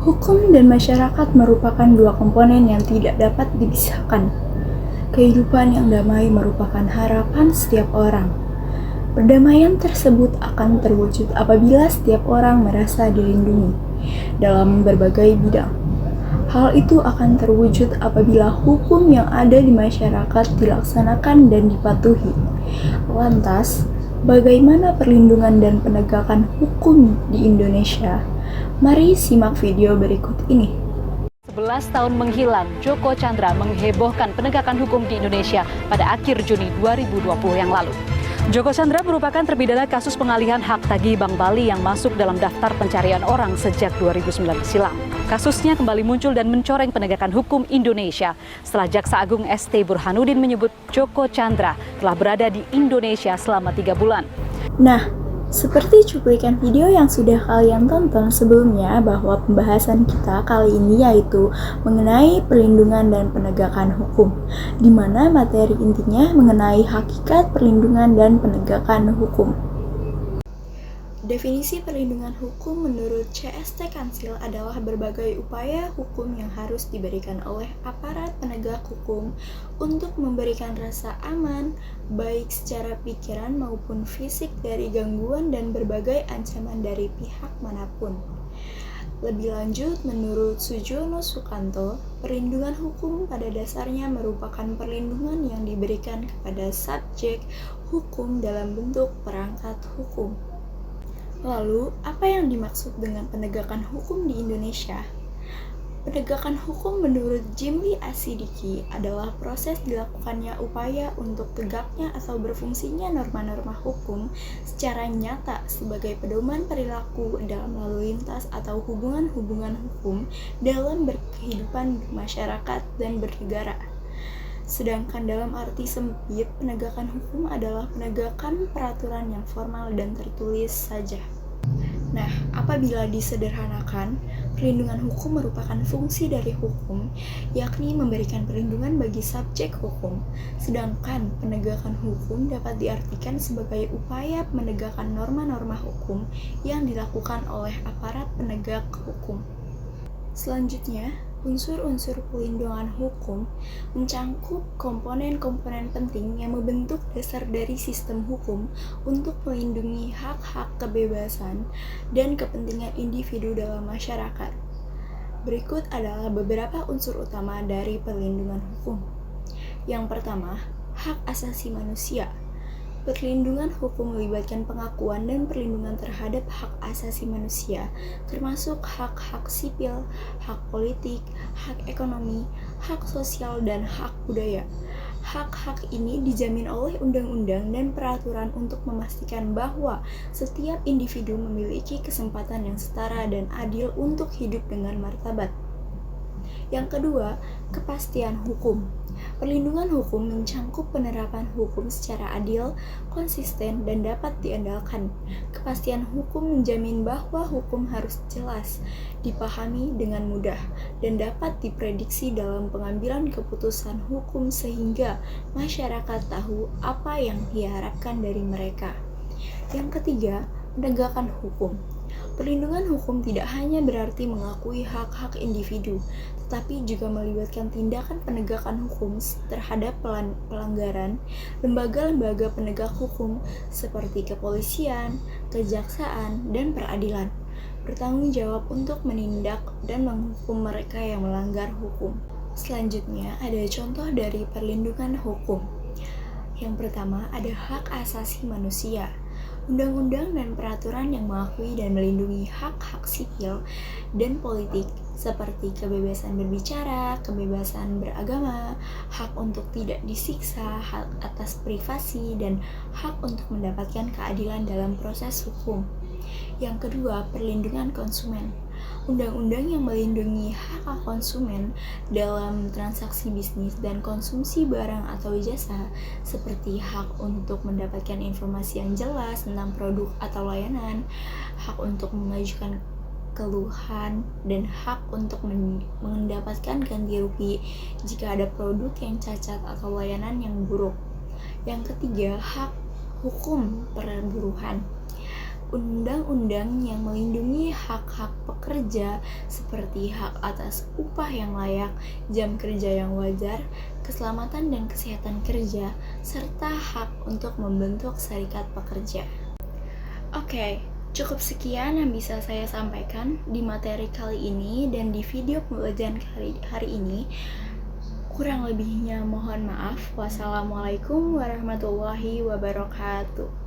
Hukum dan masyarakat merupakan dua komponen yang tidak dapat dipisahkan. Kehidupan yang damai merupakan harapan setiap orang. Perdamaian tersebut akan terwujud apabila setiap orang merasa dilindungi dalam berbagai bidang. Hal itu akan terwujud apabila hukum yang ada di masyarakat dilaksanakan dan dipatuhi. Lantas, bagaimana perlindungan dan penegakan hukum di Indonesia? Mari simak video berikut ini. 11 tahun menghilang, Joko Chandra menghebohkan penegakan hukum di Indonesia pada akhir Juni 2020 yang lalu. Joko Chandra merupakan terpidana kasus pengalihan hak tagih Bank Bali yang masuk dalam daftar pencarian orang sejak 2019 silam. Kasusnya kembali muncul dan mencoreng penegakan hukum Indonesia setelah Jaksa Agung ST Burhanuddin menyebut Joko Chandra telah berada di Indonesia selama 3 bulan. Nah, seperti cuplikan video yang sudah kalian tonton sebelumnya, bahwa pembahasan kita kali ini yaitu mengenai perlindungan dan penegakan hukum, di mana materi intinya mengenai hakikat perlindungan dan penegakan hukum. Definisi perlindungan hukum menurut CST Kansil adalah berbagai upaya hukum yang harus diberikan oleh aparat penegak hukum untuk memberikan rasa aman, baik secara pikiran maupun fisik dari gangguan dan berbagai ancaman dari pihak manapun. Lebih lanjut, menurut Sujono Sukanto, perlindungan hukum pada dasarnya merupakan perlindungan yang diberikan kepada subjek hukum dalam bentuk perangkat hukum. Lalu, apa yang dimaksud dengan penegakan hukum di Indonesia? Penegakan hukum menurut Jimli Asidiki adalah proses dilakukannya upaya untuk tegaknya atau berfungsinya norma-norma hukum secara nyata sebagai pedoman perilaku dalam lalu lintas atau hubungan-hubungan hukum dalam berkehidupan masyarakat dan bernegara. Sedangkan dalam arti sempit, penegakan hukum adalah penegakan peraturan yang formal dan tertulis saja. Nah, apabila disederhanakan, perlindungan hukum merupakan fungsi dari hukum, yakni memberikan perlindungan bagi subjek hukum. Sedangkan penegakan hukum dapat diartikan sebagai upaya menegakkan norma-norma hukum yang dilakukan oleh aparat penegak hukum. Selanjutnya, unsur-unsur perlindungan hukum mencangkup komponen-komponen penting yang membentuk dasar dari sistem hukum untuk melindungi hak-hak kebebasan dan kepentingan individu dalam masyarakat. Berikut adalah beberapa unsur utama dari perlindungan hukum. Yang pertama, hak asasi manusia. Perlindungan hukum melibatkan pengakuan dan perlindungan terhadap hak asasi manusia, termasuk hak-hak sipil, hak politik, hak ekonomi, hak sosial, dan hak budaya. Hak-hak ini dijamin oleh undang-undang dan peraturan untuk memastikan bahwa setiap individu memiliki kesempatan yang setara dan adil untuk hidup dengan martabat. Yang kedua, kepastian hukum. Perlindungan hukum mencangkup penerapan hukum secara adil, konsisten, dan dapat diandalkan. Kepastian hukum menjamin bahwa hukum harus jelas, dipahami dengan mudah, dan dapat diprediksi dalam pengambilan keputusan hukum sehingga masyarakat tahu apa yang diharapkan dari mereka. Yang ketiga, penegakan hukum. Perlindungan hukum tidak hanya berarti mengakui hak-hak individu, tetapi juga melibatkan tindakan penegakan hukum terhadap pelanggaran lembaga-lembaga penegak hukum seperti kepolisian, kejaksaan, dan peradilan, bertanggung jawab untuk menindak dan menghukum mereka yang melanggar hukum. Selanjutnya, ada contoh dari perlindungan hukum. Yang pertama, ada hak asasi manusia. Undang-undang dan peraturan yang mengakui dan melindungi hak-hak sipil dan politik seperti kebebasan berbicara, kebebasan beragama, hak untuk tidak disiksa, hak atas privasi, dan hak untuk mendapatkan keadilan dalam proses hukum. Yang kedua, perlindungan konsumen. Undang-undang yang melindungi hak konsumen dalam transaksi bisnis dan konsumsi barang atau jasa, seperti hak untuk mendapatkan informasi yang jelas tentang produk atau layanan, hak untuk mengajukan keluhan, dan hak untuk mendapatkan ganti rugi jika ada produk yang cacat atau layanan yang buruk. Yang ketiga, hak hukum perburuhan. undang-undang yang melindungi hak-hak pekerja seperti hak atas upah yang layak, jam kerja yang wajar, keselamatan dan kesehatan kerja, serta hak untuk membentuk serikat pekerja. Oke, cukup sekian yang bisa saya sampaikan di materi kali ini dan di video pembelajaran hari ini. Kurang lebihnya mohon maaf. Wassalamualaikum warahmatullahi wabarakatuh.